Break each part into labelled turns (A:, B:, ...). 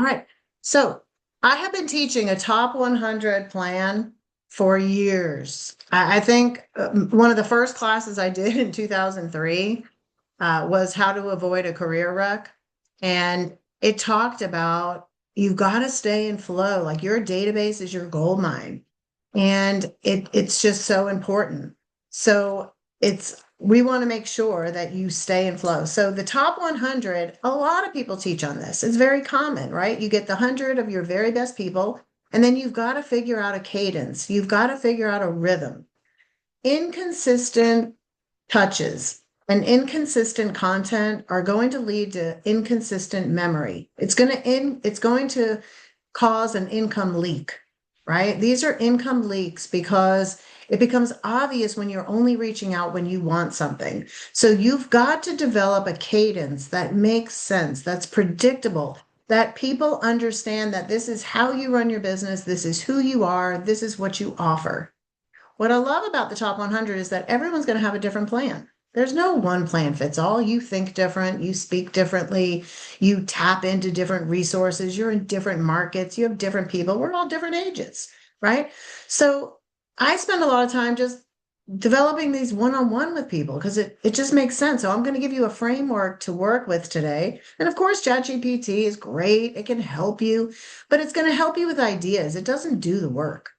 A: All right. So I have been teaching a top 100 plan for years. I think one of the first classes I did in 2003 was how to avoid a career wreck. And it talked about you've got to stay in flow. Like your database is your gold mine. And it's just so important. So we want to make sure that you stay in flow. So the top 100, a lot of people teach on this. It's very common, right? You get the 100 of your very best people, and then you've got to figure out a cadence. You've got to figure out a rhythm. Inconsistent touches and inconsistent content are going to lead to inconsistent memory. It's going to cause an income leak, right? These are income leaks because it becomes obvious when you're only reaching out when you want something. So you've got to develop a cadence that makes sense, that's predictable, that people understand that this is how you run your business, this is who you are, this is what you offer. What I love about the top 100 is that everyone's going to have a different plan. There's no one plan fits all. You think different, you speak differently, you tap into different resources, you're in different markets, you have different people. We're all different ages, right? So I spend a lot of time just developing these one-on-one with people because it just makes sense. So I'm going to give you a framework to work with today. And of course, ChatGPT is great. It can help you, but it's going to help you with ideas. It doesn't do the work.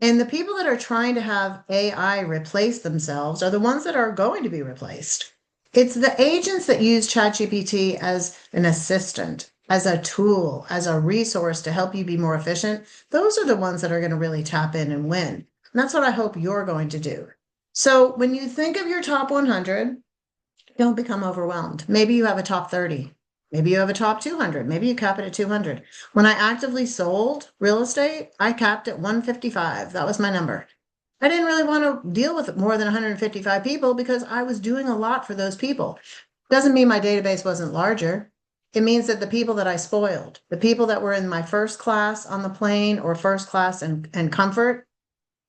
A: And the people that are trying to have AI replace themselves are the ones that are going to be replaced. It's the agents that use ChatGPT as an assistant, as a tool, as a resource to help you be more efficient. Those are the ones that are going to really tap in and win. And that's what I hope you're going to do. So when you think of your top 100, don't become overwhelmed. Maybe you have a top 30. Maybe you have a top 200. Maybe you cap it at 200. When I actively sold real estate, I capped at 155. That was my number. I didn't really want to deal with more than 155 people because I was doing a lot for those people. Doesn't mean my database wasn't larger. It means that the people that I spoiled, the people that were in my first class on the plane or first class and comfort,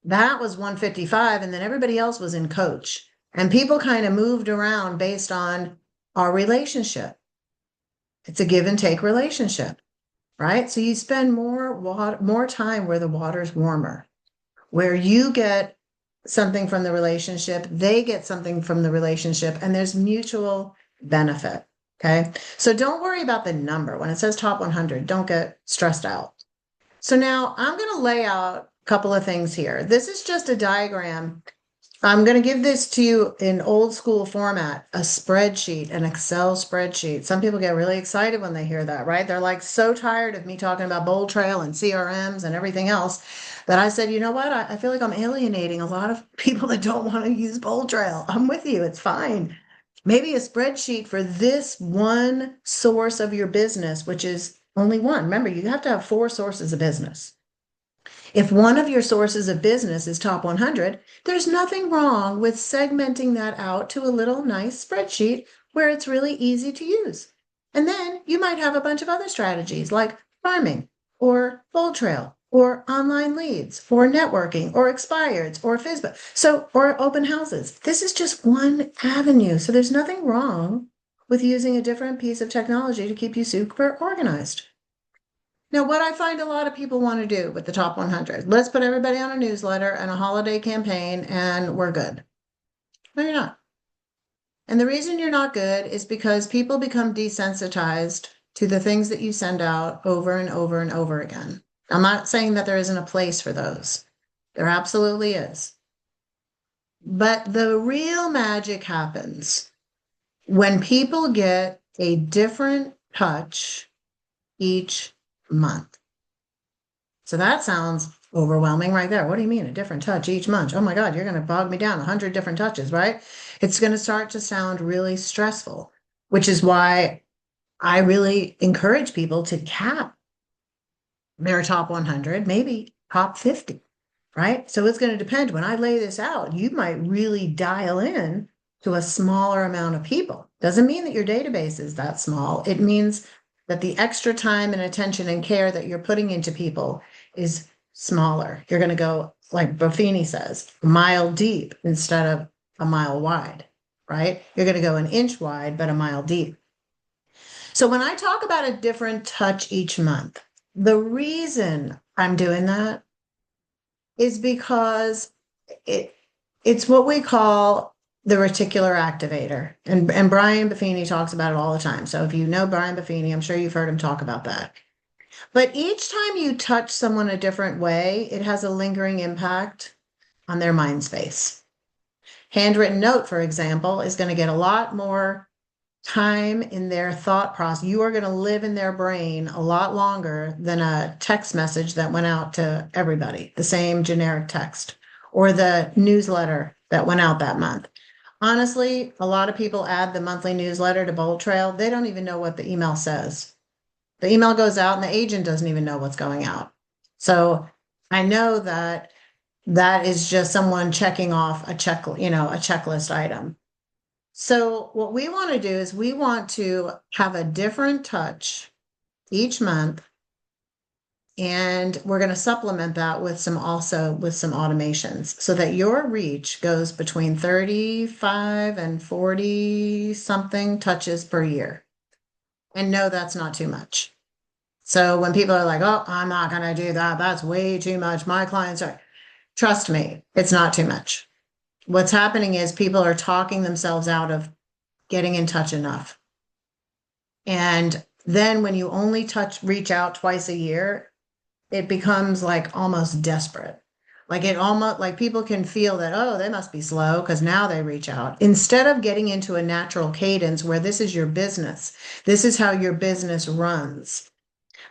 A: that was 155. And then everybody else was in coach. And people kind of moved around based on our relationship. It's a give and take relationship, right? So you spend more time where the water's warmer, where you get something from the relationship, they get something from the relationship, and there's mutual benefit. Okay. So don't worry about the number. When it says top 100, don't get stressed out. So now I'm going to lay out a couple of things here. This is just a diagram. I'm going to give this to you in old school format, a spreadsheet, an Excel spreadsheet. Some people get really excited when they hear that, right? They're like so tired of me talking about Bold Trail and CRMs and everything else that I said, you know what? I feel like I'm alienating a lot of people that don't want to use Bold Trail. I'm with you. It's fine. Maybe a spreadsheet for this one source of your business, which is only one. Remember, you have to have 4 sources of business. If one of your sources of business is top 100, there's nothing wrong with segmenting that out to a little nice spreadsheet where it's really easy to use. And then you might have a bunch of other strategies like farming or Bold Trail or online leads or networking or expireds or FISBA. Or open houses. This is just one avenue. So there's nothing wrong with using a different piece of technology to keep you super organized. Now, what I find a lot of people want to do with the top 100, let's put everybody on a newsletter and a holiday campaign and we're good. No, you're not. And the reason you're not good is because people become desensitized to the things that you send out over and over and over again. I'm not saying that there isn't a place for those. There absolutely is. But the real magic happens when people get a different touch each month. So that sounds overwhelming right there. What do you mean a different touch each month? Oh my God, you're going to bog me down 100 different touches, right? It's going to start to sound really stressful, which is why I really encourage people to cap their top 100, maybe top 50, right? So it's going to depend. When I lay this out, you might really dial in to a smaller amount of people. Doesn't mean that your database is that small. It means that the extra time and attention and care that you're putting into people is smaller. You're going to go, like Buffini says, a mile deep instead of a mile wide, right? You're going to go an inch wide, but a mile deep. So when I talk about a different touch each month, the reason I'm doing that is because it it's what we call the reticular activator. And Brian Buffini talks about it all the time. So if you know Brian Buffini, I'm sure you've heard him talk about that. But each time you touch someone a different way, it has a lingering impact on their mind space. Handwritten note, for example, is going to get a lot more time in their thought process. You are going to live in their brain a lot longer than a text message that went out to everybody, the same generic text, or the newsletter that went out that month. Honestly, a lot of people add the monthly newsletter to Bold Trail. They don't even know what the email says. The email goes out and the agent doesn't even know what's going out. So I know that that is just someone checking off a checklist item. So what we want to do is we want to have a different touch each month. And we're going to supplement that with some automations so that your reach goes between 35 and 40 something touches per year. And no, that's not too much. So when people are like, oh, I'm not going to do that, that's way too much. My clients are, trust me, it's not too much. What's happening is people are talking themselves out of getting in touch enough. And then when you only reach out twice a year, it becomes like almost desperate. Like it almost like people can feel that, oh, they must be slow because now they reach out. Instead of getting into a natural cadence where this is your business, this is how your business runs.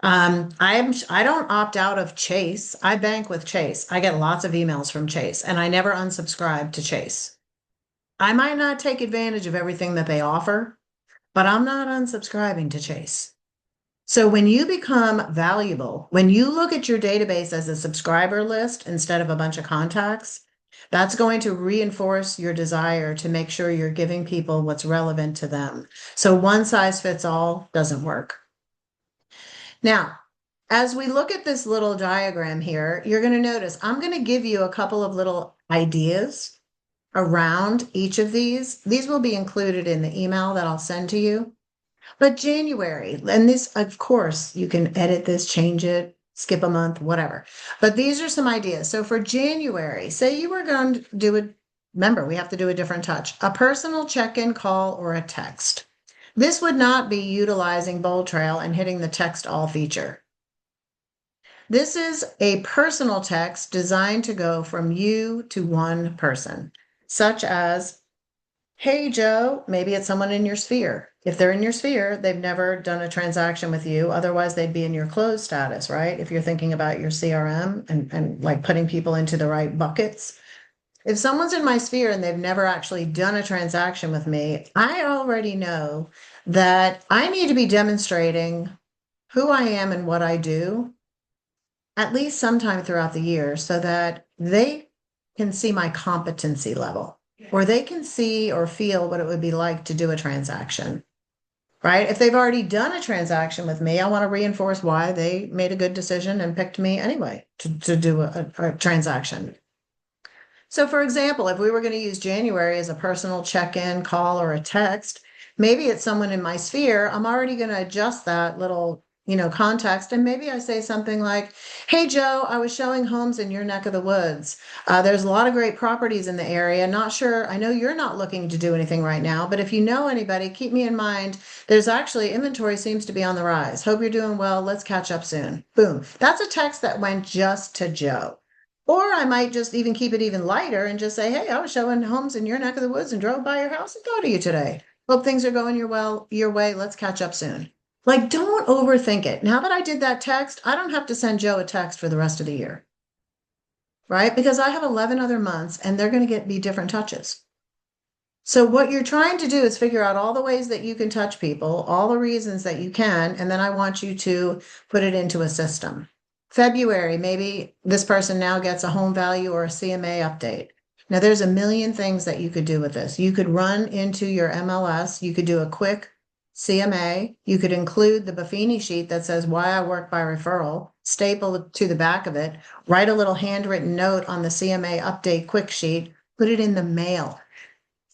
A: I don't opt out of Chase. I bank with Chase. I get lots of emails from Chase, and I never unsubscribe to Chase. I might not take advantage of everything that they offer, but I'm not unsubscribing to Chase. So when you become valuable, when you look at your database as a subscriber list instead of a bunch of contacts, that's going to reinforce your desire to make sure you're giving people what's relevant to them. So one size fits all doesn't work. Now, as we look at this little diagram here, you're going to notice I'm going to give you a couple of little ideas around each of these. These will be included in the email that I'll send to you. But January, and this, of course, you can edit this, change it, skip a month, whatever. But these are some ideas. So for January, say you were going to do it, remember, we have to do a different touch, a personal check-in call or a text. This would not be utilizing Bold Trail and hitting the text all feature. This is a personal text designed to go from you to one person, such as, hey, Joe, maybe it's someone in your sphere. If they're in your sphere, they've never done a transaction with you. Otherwise, they'd be in your closed status, right? If you're thinking about your CRM and like putting people into the right buckets. If someone's in my sphere and they've never actually done a transaction with me, I already know that I need to be demonstrating who I am and what I do at least sometime throughout the year so that they can see my competency level or they can see or feel what it would be like to do a transaction, right? If they've already done a transaction with me, I want to reinforce why they made a good decision and picked me anyway to do a transaction. So for example, if we were going to use January as a personal check-in call or a text, maybe it's someone in my sphere. I'm already going to adjust that little, context. And maybe I say something like, hey, Joe, I was showing homes in your neck of the woods. There's a lot of great properties in the area. Not sure. I know you're not looking to do anything right now, but if you know anybody, keep me in mind. There's actually inventory seems to be on the rise. Hope you're doing well. Let's catch up soon. Boom. That's a text that went just to Joe. Or I might just even keep it even lighter and just say, hey, I was showing homes in your neck of the woods and drove by your house and thought of you today. Hope things are going your way. Let's catch up soon. Like, don't overthink it. Now that I did that text, I don't have to send Joe a text for the rest of the year, right? Because I have 11 other months and they're going to be different touches. So what you're trying to do is figure out all the ways that you can touch people, all the reasons that you can, and then I want you to put it into a system. February, maybe this person now gets a home value or a CMA update. Now there's a million things that you could do with this. You could run into your MLS. You could do a quick CMA. You could include the Buffini sheet that says why I work by referral, staple it to the back of it, write a little handwritten note on the CMA update quick sheet, put it in the mail.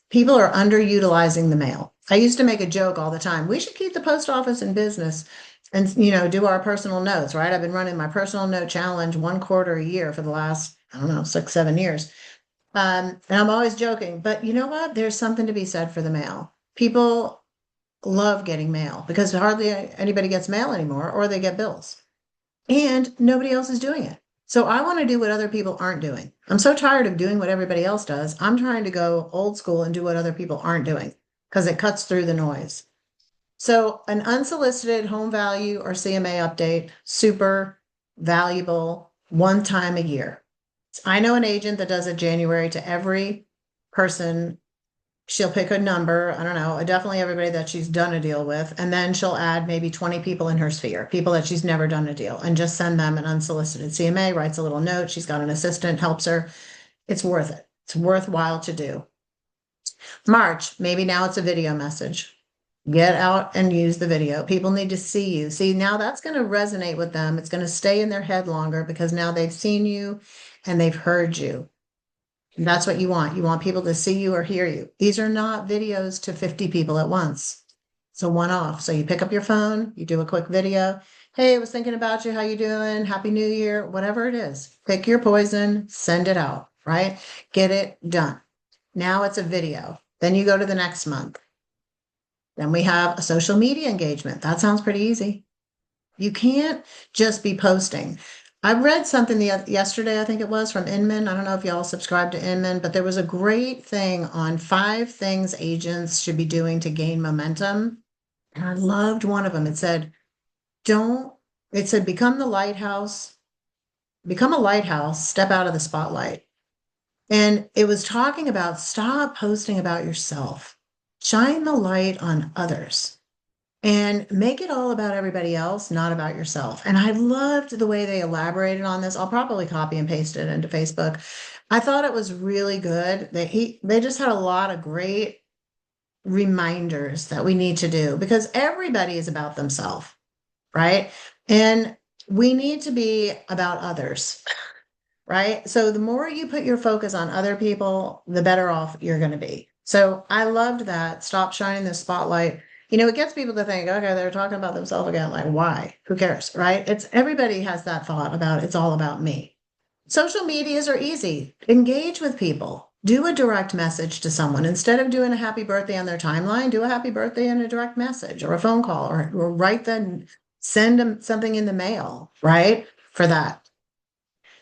A: People are underutilizing the mail. I used to make a joke all the time. We should keep the post office in business and, do our personal notes, right? I've been running my personal note challenge 1 quarter a year for the last, I don't know, 6, 7 years. And I'm always joking, but you know what? There's something to be said for the mail. People love getting mail because hardly anybody gets mail anymore, or they get bills, and nobody else is doing it. So I want to do what other people aren't doing. I'm so tired of doing what everybody else does. I'm trying to go old school and do what other people aren't doing because it cuts through the noise. So an unsolicited home value or CMA update, super valuable, one time a year. I know an agent that does it January to every person. She'll pick a number, I don't know, definitely everybody that she's done a deal with, and then she'll add maybe 20 people in her sphere, people that she's never done a deal, and just send them an unsolicited CMA, writes a little note. She's got an assistant, helps her. It's worth it. It's worthwhile to do. March, maybe now it's a video message. Get out and use the video. People need to see you. See, now that's going to resonate with them. It's going to stay in their head longer because now they've seen you and they've heard you. And that's what you want. You want people to see you or hear you. These are not videos to 50 people at once. It's a one-off. So you pick up your phone, you do a quick video. Hey, I was thinking about you. How you doing? Happy New Year. Whatever it is. Pick your poison, send it out, right? Get it done. Now it's a video. Then you go to the next month. Then we have a social media engagement. That sounds pretty easy. You can't just be posting. I read something yesterday, I think it was from Inman. I don't know if y'all subscribe to Inman, but there was a great thing on 5 things agents should be doing to gain momentum. And I loved one of them. It said, become the lighthouse, become a lighthouse, step out of the spotlight. And it was talking about stop posting about yourself, shine the light on others. And make it all about everybody else, not about yourself. And I loved the way they elaborated on this. I'll probably copy and paste it into Facebook. I thought it was really good. They just had a lot of great reminders that we need to do because everybody is about themselves, right? And we need to be about others, right? So the more you put your focus on other people, the better off you're going to be. So I loved that. Stop shining the spotlight. It gets people to think, okay, they're talking about themselves again. Like, why? Who cares, right? Everybody has that thought about it's all about me. Social medias are easy. Engage with people. Do a direct message to someone. Instead of doing a happy birthday on their timeline, do a happy birthday in a direct message or a phone call or write them, send them something in the mail, right? For that.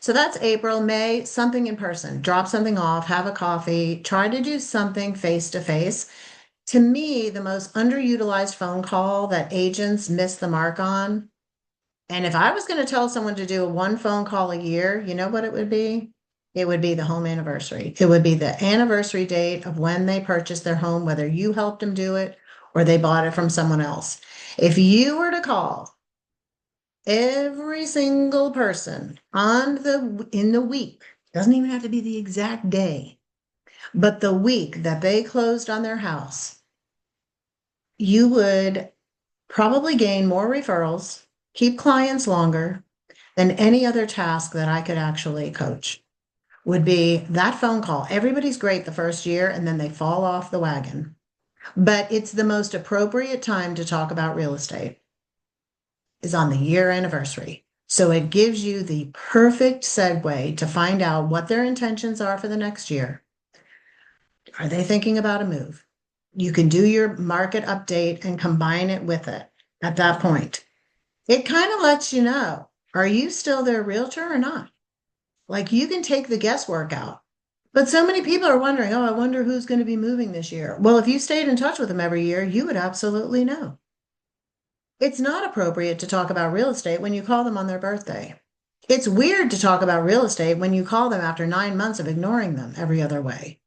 A: So that's April. May, something in person. Drop something off, have a coffee, try to do something face to face. To me, the most underutilized phone call that agents miss the mark on, and if I was going to tell someone to do one phone call a year, you know what it would be? It would be the home anniversary. It would be the anniversary date of when they purchased their home, whether you helped them do it or they bought it from someone else. If you were to call every single person in the week, doesn't even have to be the exact day, but the week that they closed on their house, you would probably gain more referrals, keep clients longer than any other task that I could actually coach. Would be that phone call. Everybody's great the first year and then they fall off the wagon. But it's the most appropriate time to talk about real estate is on the year anniversary. So it gives you the perfect segue to find out what their intentions are for the next year. Are they thinking about a move? You can do your market update and combine it with it at that point. It kind of lets you know, are you still their realtor or not? Like you can take the guesswork out. But so many people are wondering, oh, I wonder who's going to be moving this year. Well, if you stayed in touch with them every year, you would absolutely know. It's not appropriate to talk about real estate when you call them on their birthday. It's weird to talk about real estate when you call them after 9 months of ignoring them every other way.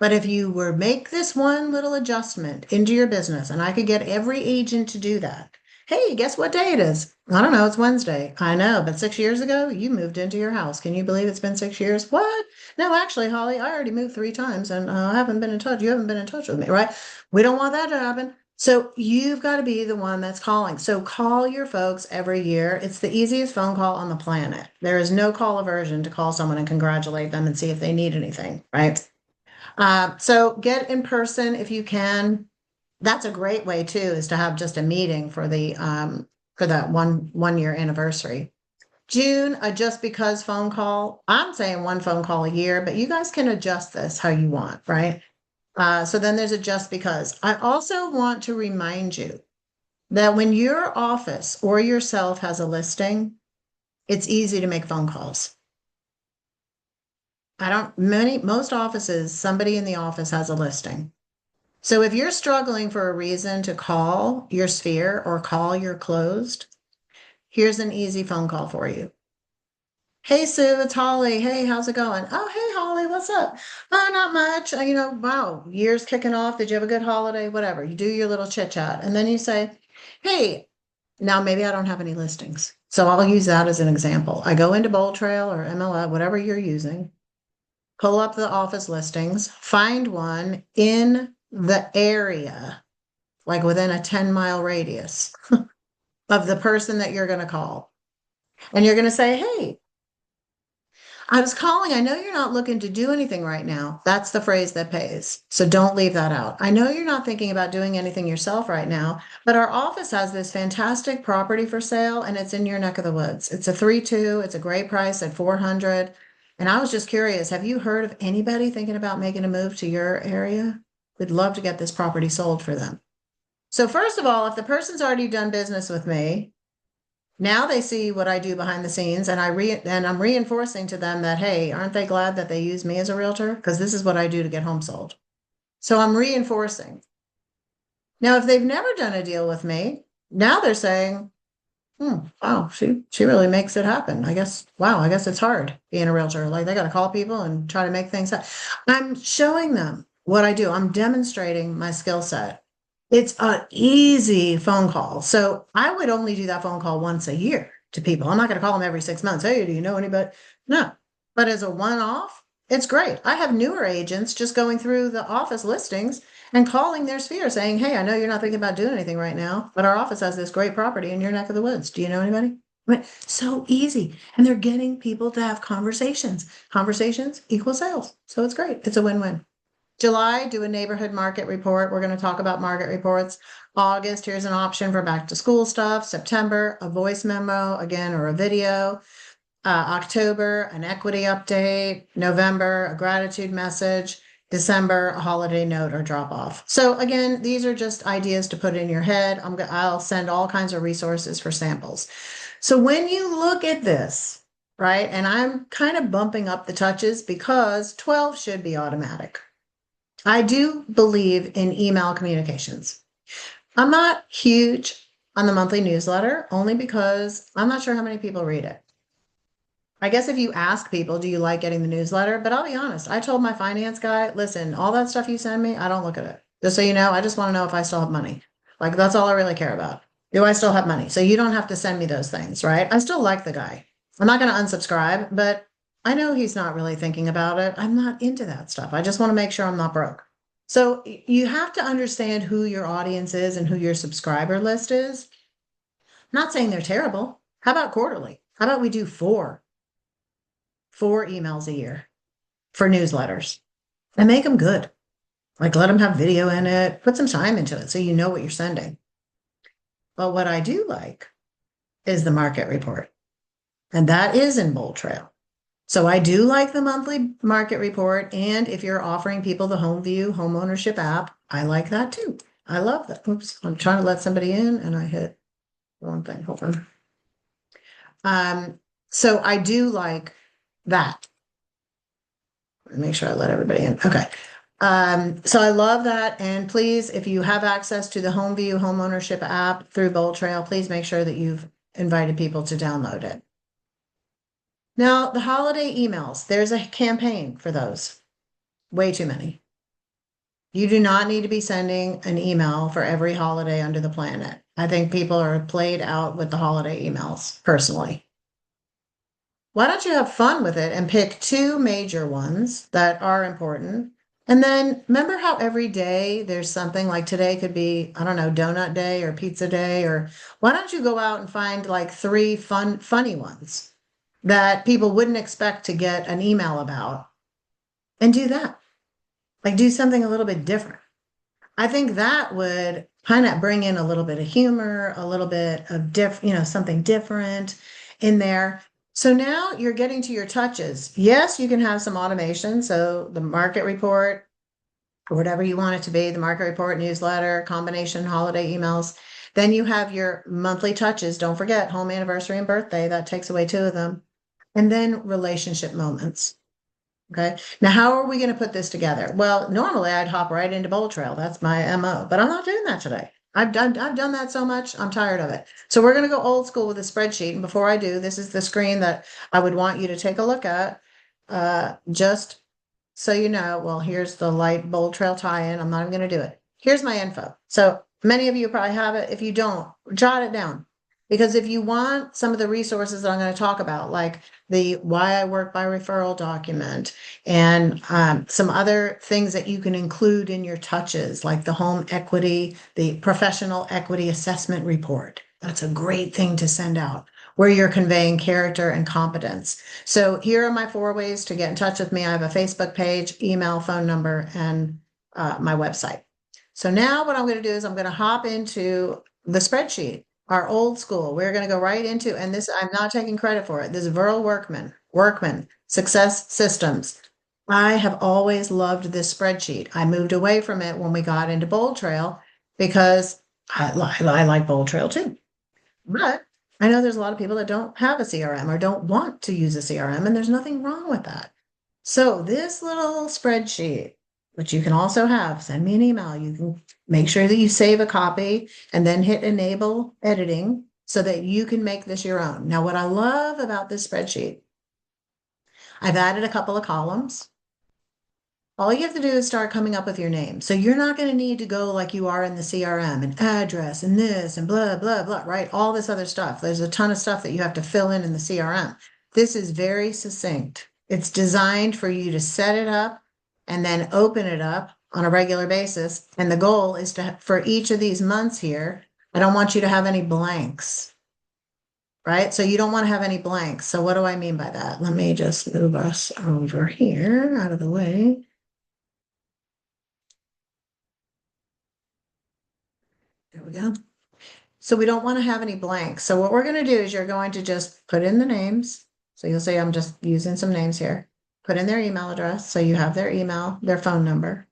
A: But if you were make this one little adjustment into your business, and I could get every agent to do that. Hey, guess what day it is? I don't know. It's Wednesday. I know, but 6 years ago, you moved into your house. Can you believe it's been 6 years? What? No, actually, Holly, I already moved 3 times and I haven't been in touch. You haven't been in touch with me, right? We don't want that to happen. So you've got to be the one that's calling. So call your folks every year. It's the easiest phone call on the planet. There is no call aversion to call someone and congratulate them and see if they need anything, right? So get in person if you can. That's a great way too, is to have just a meeting for the for that one year anniversary. June, a just because phone call. I'm saying one phone call a year, but you guys can adjust this how you want, right? So then there's a just because. I also want to remind you that when your office or yourself has a listing, it's easy to make phone calls. Most offices, somebody in the office has a listing. So if you're struggling for a reason to call your sphere or call your closed, here's an easy phone call for you. Hey Sue, it's Holly. Hey, how's it going? Oh, hey Holly, what's up? Oh, not much. Wow, year's kicking off. Did you have a good holiday? Whatever. You do your little chit chat. And then you say, hey, now maybe I don't have any listings. So I'll use that as an example. I go into Bold Trail or MLF, whatever you're using, pull up the office listings, find one in the area, like within a 10-mile radius of the person that you're going to call. And you're going to say, hey, I was calling. I know you're not looking to do anything right now. That's the phrase that pays. So don't leave that out. I know you're not thinking about doing anything yourself right now, but our office has this fantastic property for sale and it's in your neck of the woods. It's a 3-2. It's a great price at 400. And I was just curious, have you heard of anybody thinking about making a move to your area? We'd love to get this property sold for them. So first of all, if the person's already done business with me, now they see what I do behind the scenes, and I'm reinforcing to them that, hey, aren't they glad that they use me as a realtor? Because this is what I do to get homes sold. So I'm reinforcing. Now, if they've never done a deal with me, now they're saying, wow, she really makes it happen. I guess it's hard being a realtor. Like they got to call people and try to make things happen. I'm showing them what I do. I'm demonstrating my skill set. It's an easy phone call. So I would only do that phone call once a year to people. I'm not going to call them every 6 months. Hey, do you know anybody? No. But as a one-off, it's great. I have newer agents just going through the office listings and calling their sphere saying, hey, I know you're not thinking about doing anything right now, but our office has this great property in your neck of the woods. Do you know anybody? So easy. And they're getting people to have conversations. Conversations equal sales. So it's great. It's a win-win. July, do a neighborhood market report. We're going to talk about market reports. August, here's an option for back to school stuff. September, a voice memo again, or a video. October, an equity update. November, a gratitude message. December, a holiday note or drop off. So again, these are just ideas to put in your head. I'll send all kinds of resources for samples. So when you look at this, right, and I'm kind of bumping up the touches because 12 should be automatic. I do believe in email communications. I'm not huge on the monthly newsletter only because I'm not sure how many people read it. I guess if you ask people, do you like getting the newsletter? But I'll be honest, I told my finance guy, listen, all that stuff you send me, I don't look at it. Just so you know, I just want to know if I still have money. Like that's all I really care about. Do I still have money? So you don't have to send me those things, right? I still like the guy. I'm not going to unsubscribe, but I know he's not really thinking about it. I'm not into that stuff. I just want to make sure I'm not broke. So you have to understand who your audience is and who your subscriber list is. I'm not saying they're terrible. How about quarterly? How about we do four emails a year for newsletters and make them good? Like let them have video in it, put some time into it so you know what you're sending. But what I do like is the market report. And that is in Bold Trail. So I do like the monthly market report. And if you're offering people the Home View home ownership app, I like that too. I love that. Oops, I'm trying to let somebody in and I hit the wrong thing. Hold on. So I do like that. Make sure I let everybody in. Okay. So I love that. And please, if you have access to the Home View home ownership app through Bold Trail, please make sure that you've invited people to download it. Now, the holiday emails, there's a campaign for those. Way too many. You do not need to be sending an email for every holiday under the planet. I think people are played out with the holiday emails, personally. Why don't you have fun with it and pick 2 major ones that are important? And then remember how every day there's something like today could be, I don't know, donut day or pizza day, or why don't you go out and find like 3 funny ones that people wouldn't expect to get an email about and do that. Like do something a little bit different. I think that would kind of bring in a little bit of humor, a little bit of something different in there. So now you're getting to your touches. Yes, you can have some automation. So the market report, or whatever you want it to be, the market report, newsletter, combination, holiday emails. Then you have your monthly touches. Don't forget home anniversary and birthday. That takes away two of them. And then relationship moments. Okay. Now, how are we going to put this together? Well, normally I'd hop right into Bold Trail. That's my MO, but I'm not doing that today. I've done that so much. I'm tired of it. So we're going to go old school with a spreadsheet. And before I do, this is the screen that I would want you to take a look at. Just so you know, well, here's the light Bold Trail tie-in. I'm not even going to do it. Here's my info. So many of you probably have it. If you don't, jot it down. Because if you want some of the resources that I'm going to talk about, like the Why I Work by Referral document and some other things that you can include in your touches, like the home equity, the professional equity assessment report. That's a great thing to send out where you're conveying character and competence. So here are my 4 ways to get in touch with me. I have a Facebook page, email, phone number, and my website. So now what I'm going to do is I'm going to hop into the spreadsheet, our old school. We're going to go right into, and this, I'm not taking credit for it. This is Verl Workman, Success Systems. I have always loved this spreadsheet. I moved away from it when we got into Bold Trail because I like Bold Trail too. But I know there's a lot of people that don't have a CRM or don't want to use a CRM, and there's nothing wrong with that. So this little spreadsheet, which you can also have, send me an email. You can make sure that you save a copy and then hit enable editing so that you can make this your own. Now, what I love about this spreadsheet, I've added a couple of columns. All you have to do is start coming up with your name. So you're not going to need to go like you are in the CRM and address and this and blah, blah, blah, right? All this other stuff. There's a ton of stuff that you have to fill in the CRM. This is very succinct. It's designed for you to set it up and then open it up on a regular basis. And the goal is to, for each of these months here, I don't want you to have any blanks, right? So you don't want to have any blanks. So what do I mean by that? Let me just move us over here out of the way. There we go. So we don't want to have any blanks. So what we're going to do is you're going to just put in the names. So you'll say, I'm just using some names here. Put in their email address. So you have their email, their phone number.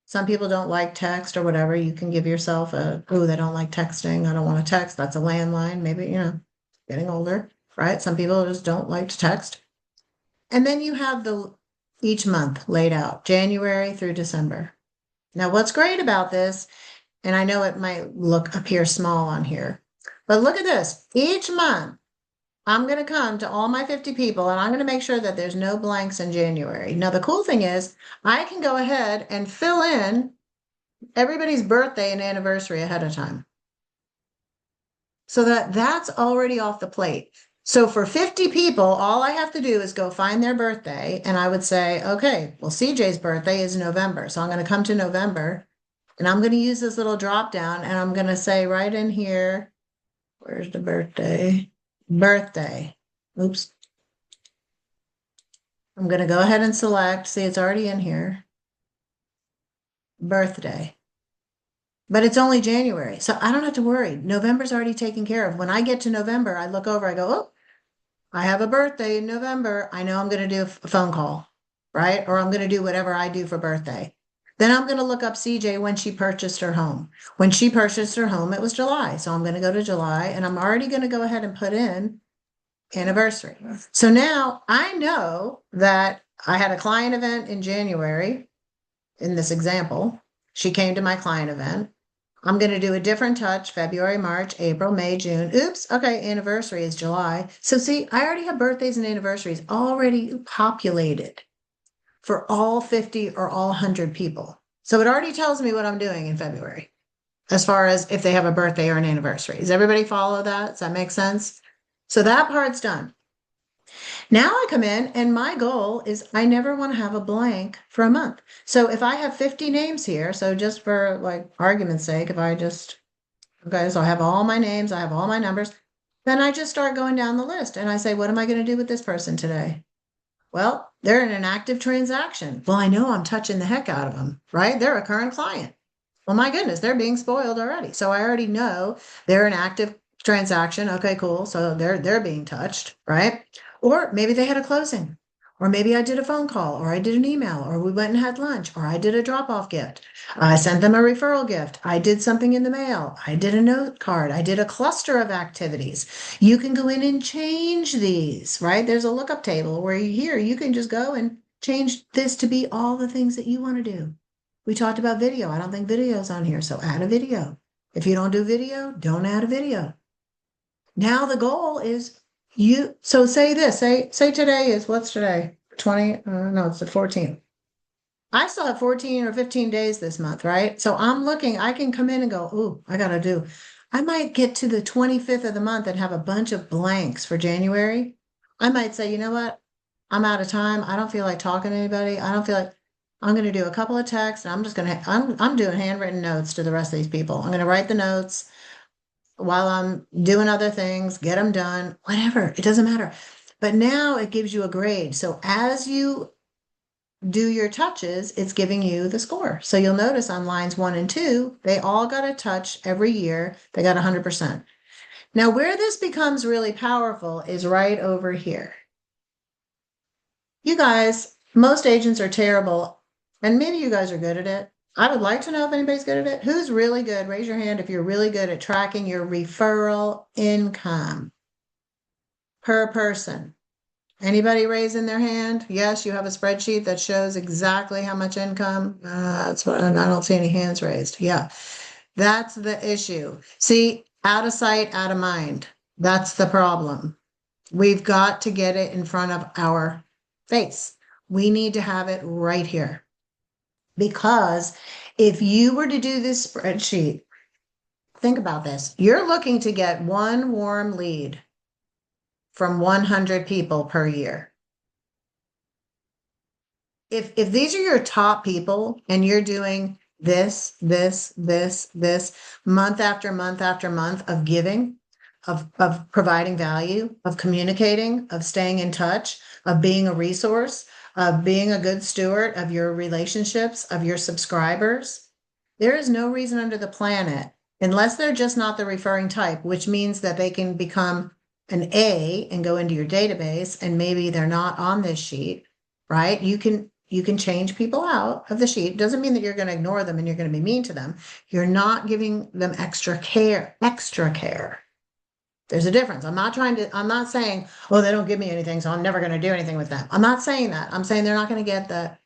A: Some people don't like text or whatever. You can give yourself they don't like texting. I don't want to text. That's a landline. Maybe, getting older, right? Some people just don't like to text. And then you have each month laid out, January through December. Now, what's great about this, and I know it might appear small on here, but look at this. Each month, I'm going to come to all my 50 people and I'm going to make sure that there's no blanks in January. Now, the cool thing is I can go ahead and fill in everybody's birthday and anniversary ahead of time. So that's already off the plate. So for 50 people, all I have to do is go find their birthday. And I would say, okay, well, CJ's birthday is November. So I'm going to come to November and I'm going to use this little drop down and I'm going to say right in here, where's the birthday? Birthday. Oops. I'm going to go ahead and select, see, it's already in here. Birthday. But it's only January, so I don't have to worry. November's already taken care of. When I get to November, I look over, I go, oh, I have a birthday in November. I know I'm going to do a phone call, right? Or I'm going to do whatever I do for birthday. Then I'm going to look up CJ when she purchased her home. When she purchased her home, it was July. So I'm going to go to July and I'm already going to go ahead and put in anniversary. So now I know that I had a client event in January in this example. She came to my client event. I'm going to do a different touch, February, March, April, May, June. Oops. Okay. Anniversary is July. So see, I already have birthdays and anniversaries already populated for all 50 or all 100 people. So it already tells me what I'm doing in February as far as if they have a birthday or an anniversary. Does everybody follow that? Does that make sense? So that part's done. Now I come in and my goal is I never want to have a blank for a month. So if I have 50 names here, so just for like argument's sake, if I just, okay, so I have all my names, I have all my numbers, then I just start going down the list and I say, what am I going to do with this person today? Well, they're in an active transaction. Well, I know I'm touching the heck out of them, right? They're a current client. Well, my goodness, they're being spoiled already. So I already know they're an active transaction. Okay, cool. So they're being touched, right? Or maybe they had a closing. Or maybe I did a phone call, or I did an email, or we went and had lunch, or I did a drop-off gift. I sent them a referral gift. I did something in the mail. I did a note card. I did a cluster of activities. You can go in and change these, right? There's a lookup table where you can just go and change this to be all the things that you want to do. We talked about video. I don't think video's on here, so add a video. If you don't do video, don't add a video. Now the goal is so say this, say today is, what's today? 20, no, it's the 14th. I still have 14 or 15 days this month, right? So I'm looking, I can come in and go, ooh, I might get to the 25th of the month and have a bunch of blanks for January. I might say, you know what? I'm out of time. I don't feel like talking to anybody. I don't feel like I'm going to do a couple of texts. And I'm doing handwritten notes to the rest of these people. I'm going to write the notes while I'm doing other things, get them done, whatever. It doesn't matter. But now it gives you a grade. So as you do your touches, it's giving you the score. So you'll notice on lines 1 and 2, they all got a touch every year. They got 100%. Now, where this becomes really powerful is right over here. You guys, most agents are terrible, and maybe you guys are good at it. I would like to know if anybody's good at it. Who's really good? Raise your hand if you're really good at tracking your referral income per person. Anybody raising their hand? Yes, you have a spreadsheet that shows exactly how much income. That's what I don't see any hands raised. Yeah, that's the issue. See, out of sight, out of mind. That's the problem. We've got to get it in front of our face. We need to have it right here. Because if you were to do this spreadsheet, think about this. You're looking to get one warm lead from 100 people per year. If these are your top people and you're doing this month after month after month of giving, of providing value, of communicating, of staying in touch, of being a resource, of being a good steward of your relationships, of your subscribers, there is no reason under the planet, unless they're just not the referring type, which means that they can become an A and go into your database and maybe they're not on this sheet, right? You can change people out of the sheet. Doesn't mean that you're going to ignore them and you're going to be mean to them. You're not giving them extra care, extra care. There's a difference. I'm not saying, oh, they don't give me anything, so I'm never going to do anything with them. I'm not saying that. I'm saying they're not going to get the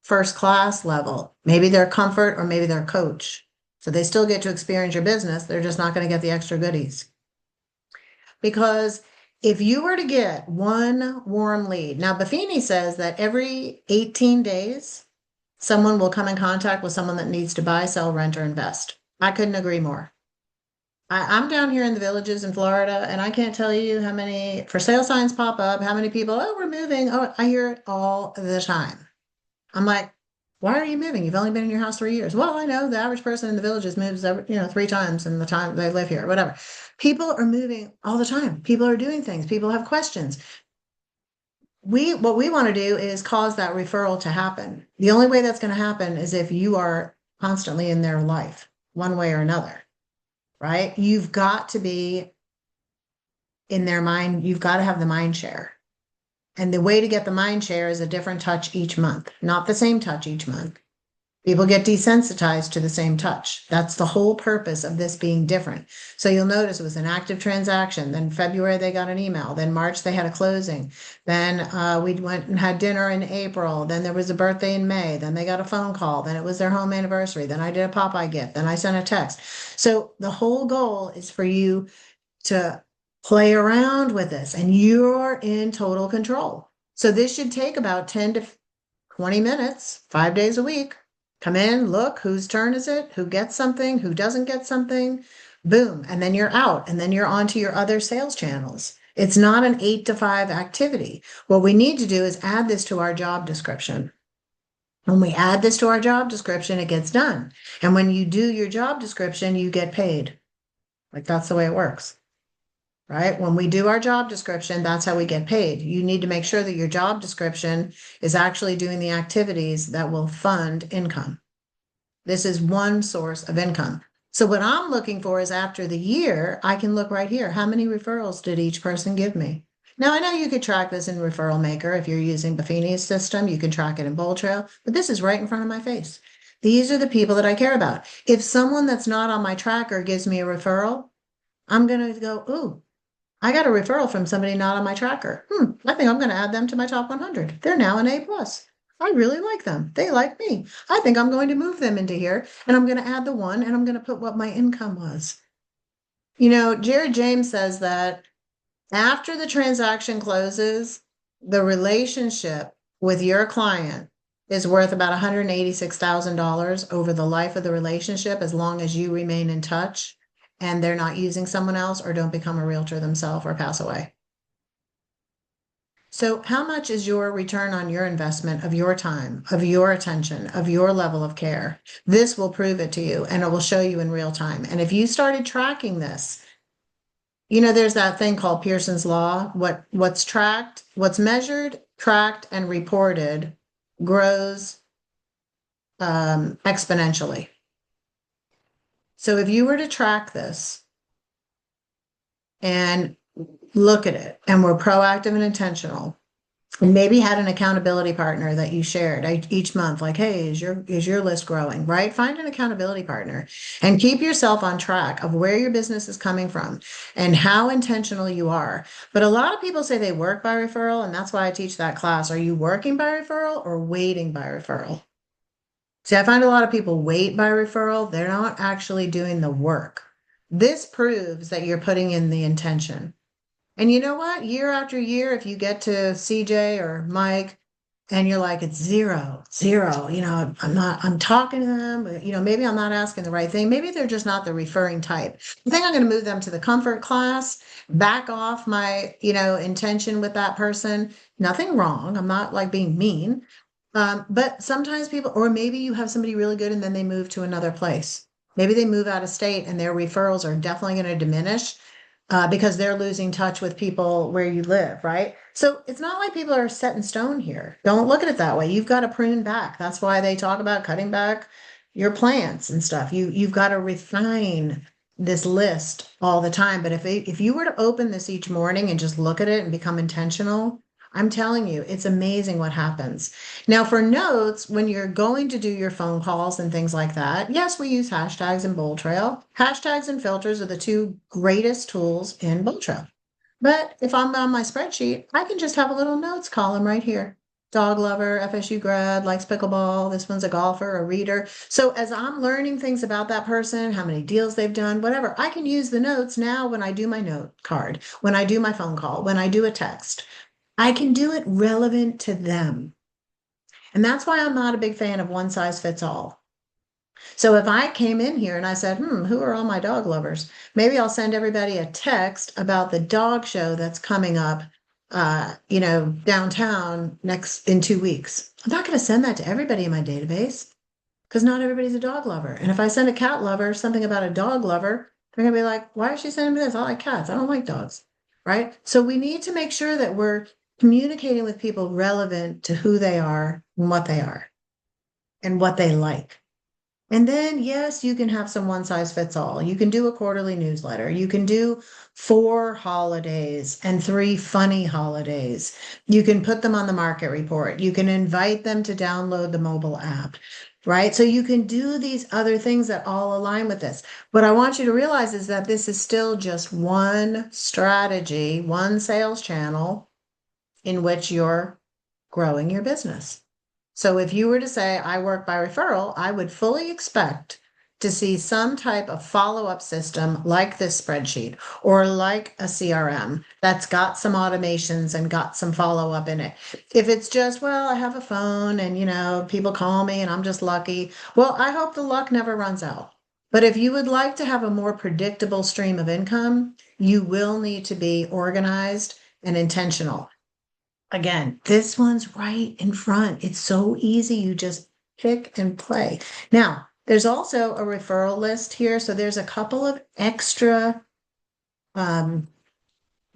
A: first class level. Maybe they're comfort or maybe they're coach. So they still get to experience your business. They're just not going to get the extra goodies. Because if you were to get one warm lead, now Buffini says that every 18 days, someone will come in contact with someone that needs to buy, sell, rent, or invest. I couldn't agree more. I'm down here in the villages in Florida, and I can't tell you how many for sale signs pop up, how many people, oh, we're moving. Oh, I hear it all the time. I'm like, why are you moving? You've only been in your house 3 years. Well, I know the average person in the villages moves every, 3 times in the time they live here, whatever. People are moving all the time. People are doing things. People have questions. What we want to do is cause that referral to happen. The only way that's going to happen is if you are constantly in their life, one way or another, right? You've got to be in their mind. You've got to have the mind share. And the way to get the mind share is a different touch each month, not the same touch each month. People get desensitized to the same touch. That's the whole purpose of this being different. So you'll notice it was an active transaction. Then February, they got an email. Then March, they had a closing. Then we went and had dinner in April. Then there was a birthday in May. Then they got a phone call. Then it was their home anniversary. Then I did a Popeye gift. Then I sent a text. So the whole goal is for you to play around with this and you're in total control. So this should take about 10 to 20 minutes, 5 days a week. Come in, look, whose turn is it? Who gets something? Who doesn't get something? Boom. And then you're out. And then you're on to your other sales channels. It's not an 8 to 5 activity. What we need to do is add this to our job description. When we add this to our job description, it gets done. And when you do your job description, you get paid. Like that's the way it works. right? When we do our job description, that's how we get paid. You need to make sure that your job description is actually doing the activities that will fund income. This is one source of income. So what I'm looking for is after the year, I can look right here. How many referrals did each person give me? Now, I know you could track this in Referral Maker. If you're using Buffini's system, you can track it in Bold Trail, but this is right in front of my face. These are the people that I care about. If someone that's not on my tracker gives me a referral, I'm going to go, ooh, I got a referral from somebody not on my tracker. I think I'm going to add them to my top 100. They're now an A plus. I really like them. They like me. I think I'm going to move them into here and I'm going to add the one and I'm going to put what my income was. You know, Jared James says that after the transaction closes, the relationship with your client is worth about $186,000 over the life of the relationship as long as you remain in touch and they're not using someone else or don't become a realtor themselves or pass away. So, how much is your return on your investment of your time, of your attention, of your level of care? This will prove it to you and it will show you in real time. And if you started tracking this, you know, there's that thing called Pearson's Law. What's tracked, what's measured, tracked, and reported grows exponentially. So if you were to track this and look at it and we're proactive and intentional, and maybe had an accountability partner that you shared each month, like, hey, is your list growing, right? Find an accountability partner and keep yourself on track of where your business is coming from and how intentional you are. But a lot of people say they work by referral, and that's why I teach that class. Are you working by referral or waiting by referral? See, I find a lot of people wait by referral. They're not actually doing the work. This proves that you're putting in the intention. And you know what? Year after year, if you get to CJ or Mike and you're like, it's zero, zero, you know, I'm talking to them, but, you know, maybe I'm not asking the right thing. Maybe they're just not the referring type. I think I'm going to move them to the comfort class, back off my, you know, intention with that person. Nothing wrong. I'm not like being mean. But sometimes people, or maybe you have somebody really good and then they move to another place. Maybe they move out of state and their referrals are definitely going to diminish because they're losing touch with people where you live, right? So it's not like people are set in stone here. Don't look at it that way. You've got to prune back. That's why they talk about cutting back your plants and stuff. You've got to refine this list all the time. But if you were to open this each morning and just look at it and become intentional, I'm telling you, it's amazing what happens. Now, for notes, when you're going to do your phone calls and things like that, yes, we use hashtags in Bold Trail. Hashtags and filters are the two greatest tools in Bold Trail. But if I'm on my spreadsheet, I can just have a little notes column right here. Dog lover, FSU grad, likes pickleball. This one's a golfer, a reader. So as I'm learning things about that person, how many deals they've done, whatever, I can use the notes now when I do my note card, when I do my phone call, when I do a text. I can do it relevant to them. And that's why I'm not a big fan of one size fits all. So if I came in here and I said, who are all my dog lovers? Maybe I'll send everybody a text about the dog show that's coming up, you know, downtown next in 2 weeks. I'm not going to send that to everybody in my database because not everybody's a dog lover. And if I send a cat lover something about a dog lover, they're going to be like, why is she sending me this? I like cats. I don't like dogs. Right. So we need to make sure that we're communicating with people relevant to who they are and what they like. And then, yes, you can have some one size fits all. You can do a quarterly newsletter. You can do 4 holidays and 3 funny holidays. You can put them on the market report. You can invite them to download the mobile app, right? So you can do these other things that all align with this. What I want you to realize is that this is still just one strategy, one sales channel in which you're growing your business. So if you were to say, I work by referral, I would fully expect to see some type of follow-up system like this spreadsheet or like a CRM that's got some automations and got some follow-up in it. If it's just, well, I have a phone and, you know, people call me and I'm just lucky. Well, I hope the luck never runs out. But if you would like to have a more predictable stream of income, you will need to be organized and intentional. Again, this one's right in front. It's so easy. You just pick and play. Now, there's also a referral list here. So there's a couple of extra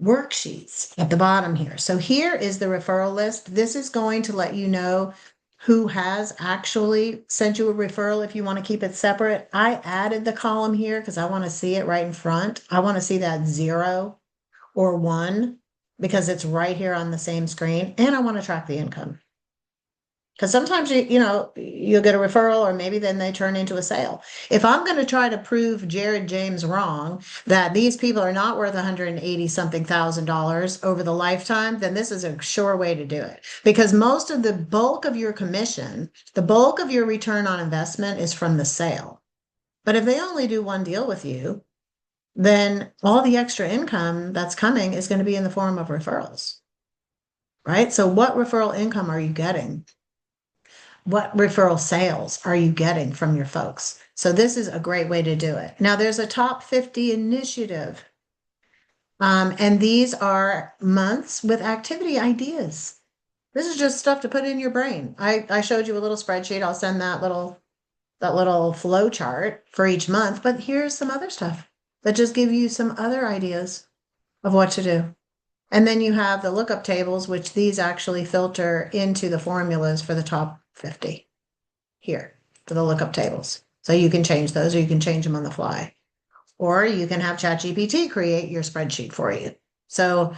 A: worksheets at the bottom here. So here is the referral list. This is going to let you know who has actually sent you a referral if you want to keep it separate. I added the column here because I want to see it right in front. I want to see that 0 or 1 because it's right here on the same screen, and I want to track the income. Because sometimes you'll get a referral, or maybe then they turn into a sale. If I'm going to try to prove Jared James wrong, that these people are not worth 180 something thousand dollars over the lifetime, then this is a sure way to do it. Because most of the bulk of your commission, the bulk of your return on investment is from the sale. But if they only do one deal with you, then all the extra income that's coming is going to be in the form of referrals, right? So what referral income are you getting? What referral sales are you getting from your folks? So this is a great way to do it. Now there's a top 50 initiative. And these are months with activity ideas. This is just stuff to put in your brain. I showed you a little spreadsheet. I'll send that little flow chart for each month, but here's some other stuff that just give you some other ideas of what to do. And then you have the lookup tables, which these actually filter into the formulas for the top 50 here for the lookup tables. So you can change those, or you can change them on the fly, or you can have ChatGPT create your spreadsheet for you. So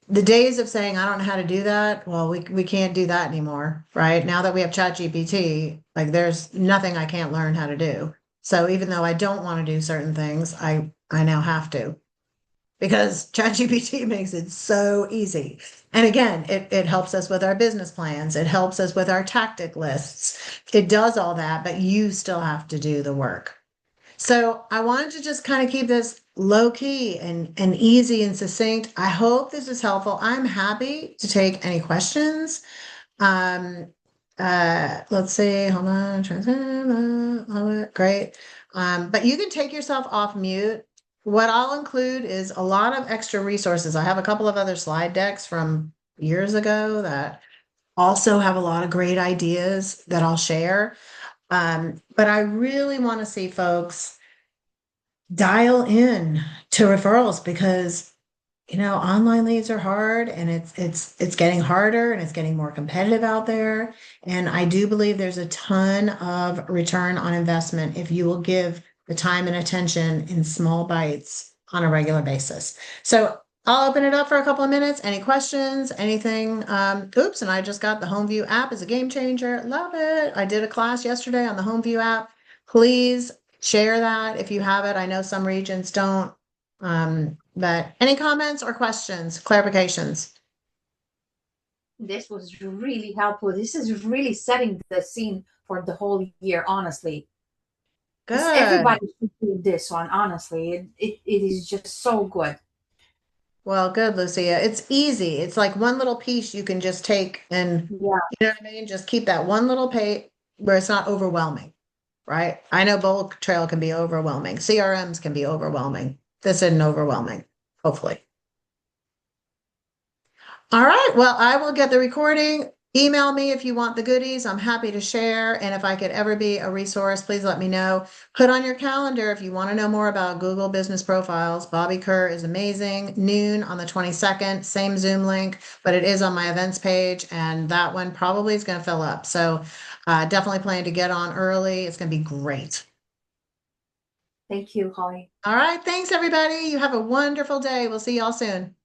A: the days of saying, I don't know how to do that, well, we can't do that anymore, right? Now that we have ChatGPT, like there's nothing I can't learn how to do. So even though I don't want to do certain things, I now have to, because ChatGPT makes it so easy. And again, it helps us with our business plans. It helps us with our tactic lists. It does all that, but you still have to do the work. So I wanted to just kind of keep this low key and easy and succinct. I hope this is helpful. I'm happy to take any questions. Let's see, hold on. Great. But you can take yourself off mute. What I'll include is a lot of extra resources. I have a couple of other slide decks from years ago that also have a lot of great ideas that I'll share. But I really want to see folks dial in to referrals, because online leads are hard, and it's getting harder, and it's getting more competitive out there. And I do believe there's a ton of return on investment if you will give the time and attention in small bites on a regular basis. So I'll open it up for a couple of minutes. Any questions, anything? Oops, and I just got the HomeView app is a game changer. Love it. I did a class yesterday on the HomeView app. Please share that if you have it. I know some regions don't. But any comments or questions, clarifications?
B: This was really helpful. This is really setting the scene for the whole year, honestly.
A: Good.
B: Everybody should do this one, honestly. It is just so good.
A: Well, good, Lucia. It's easy. It's like one little piece you can just take and,
B: Yeah.
A: you know what I mean? Just keep that one little page where it's not overwhelming, right? I know bulk trail can be overwhelming. CRMs can be overwhelming. This isn't overwhelming, hopefully. All right. Well, I will get the recording. Email me if you want the goodies. I'm happy to share. And if I could ever be a resource, please let me know. Put on your calendar if you want to know more about Google Business Profiles. Bobby Kerr is amazing. Noon on the 22nd, same Zoom link, but it is on my events page. And that one probably is going to fill up. So definitely plan to get on early. It's going to be great.
B: Thank you, Holly.
A: All right. Thanks, everybody. You have a wonderful day. We'll see y'all soon.